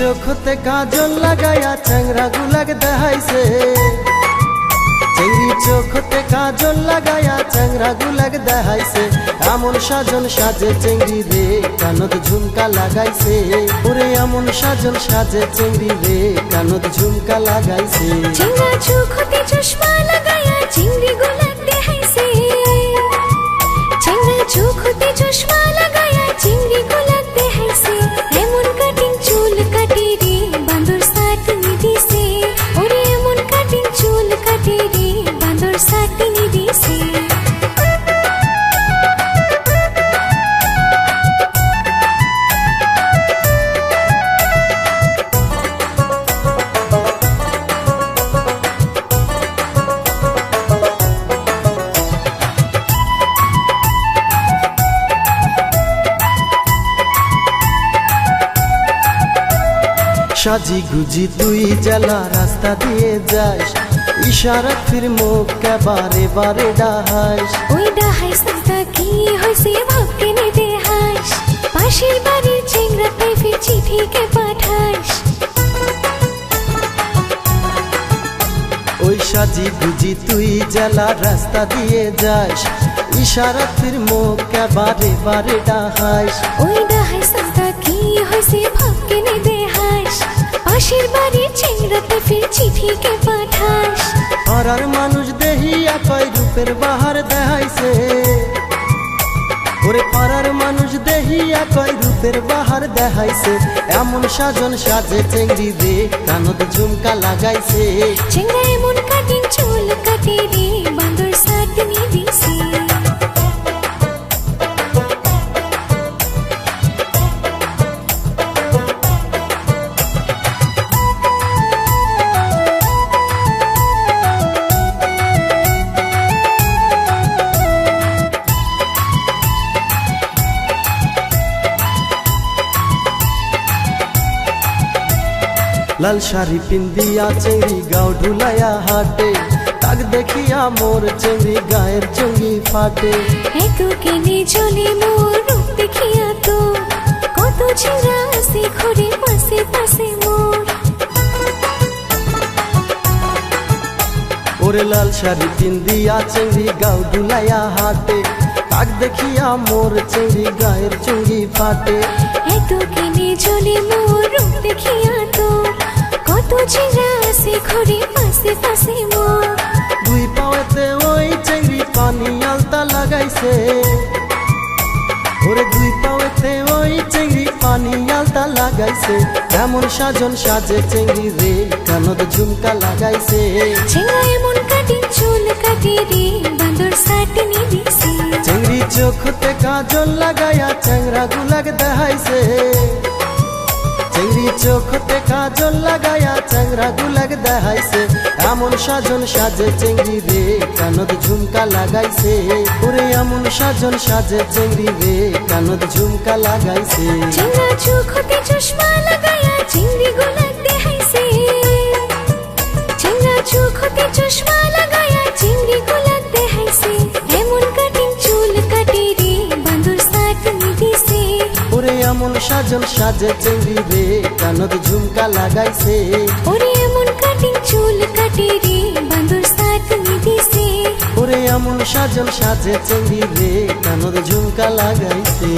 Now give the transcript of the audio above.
চোখতে কাজল লাগায়া চ্যাংরা গুলাগ দেখাইছে, চিংড়ি চোখতে কাজল লাগায়া চ্যাংরা গুলাগ দেখাইছে। এমন সাজন সাজে চিংড়ি রে কানত ঝুমকা লাগাইছে, ওরে এমন সাজন সাজে চিংড়ি রে কানত ঝুমকা লাগাইছে। চিংড়া চোখতে চশমা লাগায়া চিংড়ি গুলাগ দেখাইছে, চিংড়া চোখতে চশমা লাগায়া চিংড়ি গুলাগ দেখাইছে। এমন কাটিং চুল কাটে রে বান্দর সাটনি দিছে, ওরে এমন কাটিং চুল কাটে রে বান্দর সাটনি দিছে। সাজি গুজি তুই জ্বালা রাস্তা দিয়ে যাস, ইশারা ফির মুখ বারে বারে ডাহাস। ওই ডাহাইস তা কি হইছে ভাবকে নে দেহাস, পাশের বাড়ির চেংড়া তাই ফির চিঠিকে পাঠাস। ওই সাজি গুজি তুই জ্বালা রাস্তা দিয়ে যাস, ইশারা ফির মুখ বারে বারে ডাহাস। ওই ডাহাইস তা কি হইছে ভাবকে নে দেহাস, পাশের বাড়ির চেংড়া তাই ফির চিঠিকে পাঠাস। পাড়ার মানুষ দেহিয়া কয় রূপের বাহার দেখাইছে, ওরে পাড়ার মানুষ দেহিয়া কয় রূপের বাহার দেখাইছে। এমন সাজন সাজে চিংড়ি রে কানত ঝুমকা লাগাইছে, চেংড়া এমন কাটিং চুল কাটে রে বান্দর সাটনি দিছে। লাল শাড়ি পিন্দিয়া চিংড়ি গাও ঢুলাইয়া হাটে, তাক দেখিয়া মোর চিংড়ি গায়ের চঙ্গি ফাটে। এত কেনে চলে মোর রূপ দেখিয়া তো, কত চিংড়া আছে ঘরে পাশে পাশে মোর। ওরে লাল শাড়ি পিন্দিয়া চিংড়ি গাও ঢুলাইয়া হাটে, তাক দেখিয়া মোর চিংড়ি গায়ের চঙ্গি ফাটে। এত কেনে চলে মোর রূপ দেখিয়া তো, কত চিংড়া আছে ঘরে পাশে পাশে মোর। দুই পাওয়েতে ওই চিংড়ি পানি আলতা লাগাইছে, ওরে দুই পাওয়েতে ওই চিংড়ি পানি আলতা লাগাইছে। এমন সাজন সাজে চিংড়ি রে কানত ঝুমকা লাগাইছে, চিংড়া এমন কাটিং চুল কাটে রে বান্দর সাটনি দিছে। চিংড়ি চোখতে কাজল লাগায়া চ্যাংরা গুলাগ দেখাইছে, চিংড়ি চোখতে কাজল লাগায়া চ্যাংরা গুলাগ দেখাইছে। এমন সাজন সাজে চিংড়ি রে কানত ঝুমকা লাগাইছে, ওরে এমন সাজন সাজে চিংড়ি রে কানত ঝুমকা লাগাইছে। চিংড়া চোখতে চশমা লাগায়া চিংড়ি গুলাগ দেখাইছে, চিংড়া চোখতে চশমা লাগায়া চিংড়ি গুলাগ দেখাইছে। এমন কাটিং চুল কাটে রে বান্দর সাটনি দিছে, ওরে এমন সাজন সাজে চিংড়ি রে কানত ঝুমকা লাগাইছে, ওরে এমন কাটিং চুল কাটে রে বান্দর সাটনি দিছে। ওরে এমন সাজন সাজে চিংড়ি রে কানত ঝুমকা লাগাইছে।